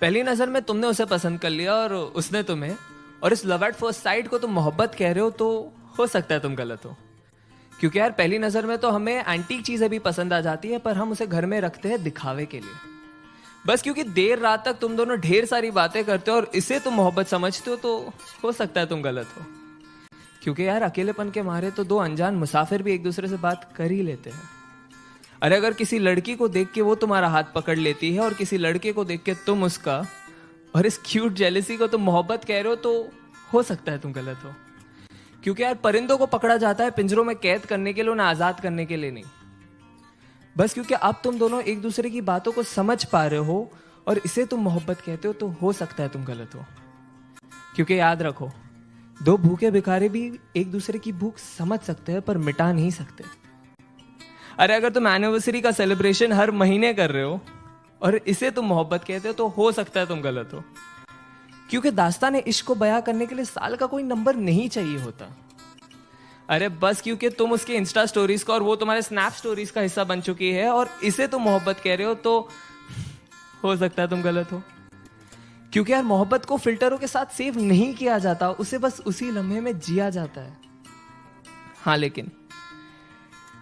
पहली नजर में तुमने उसे पसंद कर लिया और उसने तुम्हें, और इस लव एट फर्स्ट साइट को तुम मोहब्बत कह रहे हो, तो हो सकता है तुम गलत हो। क्योंकि यार पहली नजर में तो हमें एंटीक चीजें भी पसंद आ जाती है, पर हम उसे घर में रखते हैं दिखावे के लिए। बस क्योंकि देर रात तक तुम दोनों ढेर सारी बातें करते हो और इसे तुम मोहब्बत समझते हो, तो हो सकता है तुम गलत हो। क्योंकि यार अकेलेपन के मारे तो दो अनजान मुसाफिर भी एक दूसरे से बात कर ही लेते हैं। अरे अगर किसी लड़की को देख के वो तुम्हारा हाथ पकड़ लेती है और किसी लड़के को देख के तुम उसका, और इस क्यूट जेलेसी को तुम मोहब्बत कह रहे हो, तो हो सकता है तुम गलत हो। क्योंकि यार परिंदों को पकड़ा जाता है पिंजरों में कैद करने के लिए, उन्हें आजाद करने के लिए नहीं। बस क्योंकि अब तुम दोनों एक दूसरे की बातों को समझ पा रहे हो और इसे तुम मोहब्बत कहते हो, तो हो सकता है तुम गलत हो। क्योंकि याद रखो, दो भूखे भिखारी भी एक दूसरे की भूख समझ सकते हैं पर मिटा नहीं सकते। अरे अगर तुम एनिवर्सरी का सेलिब्रेशन हर महीने कर रहे हो और इसे तुम मोहब्बत कहते हो, तो हो सकता है तुम गलत हो। क्योंकि दास्तान इश्क को बयां करने के लिए साल का कोई नंबर नहीं चाहिए होता। अरे बस क्योंकि तुम उसके इंस्टा स्टोरीज का और वो तुम्हारे स्नैप स्टोरीज का हिस्सा बन चुकी है और इसे तुम मोहब्बत कह रहे हो, तो हो सकता है तुम गलत हो। क्योंकि यार मोहब्बत को फिल्टरों के साथ सेव नहीं किया जाता, उसे बस उसी लम्हे में जिया जाता है। हाँ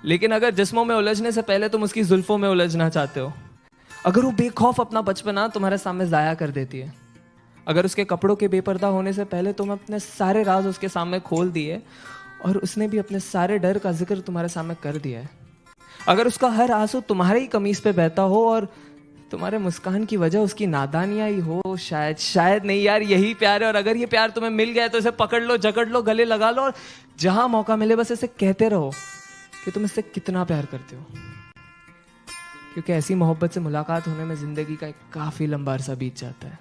लेकिन अगर जिस्मों में उलझने से पहले तुम उसकी जुल्फों में उलझना चाहते हो, अगर वो बेखौफ अपना बचपना तुम्हारे सामने जाया कर देती है, अगर उसके कपड़ों के बेपर्दा होने से पहले तुम अपने सारे राज उसके सामने खोल दिए और उसने भी अपने सारे डर का जिक्र तुम्हारे सामने कर दिया है, अगर उसका हर आंसू तुम्हारे ही कमीज पे बहता हो और तुम्हारे मुस्कान की वजह उसकी नादानियां ही हो, शायद नहीं यार यही प्यार है। और अगर ये प्यार तुम्हें मिल गया है तो इसे पकड़ लो, जकड़ लो, गले लगा लो और जहां मौका मिले बस इसे कहते रहो कि तुम इससे कितना प्यार करते हो। क्योंकि ऐसी मोहब्बत से मुलाकात होने में जिंदगी का एक काफी लंबा अरसा बीत जाता है।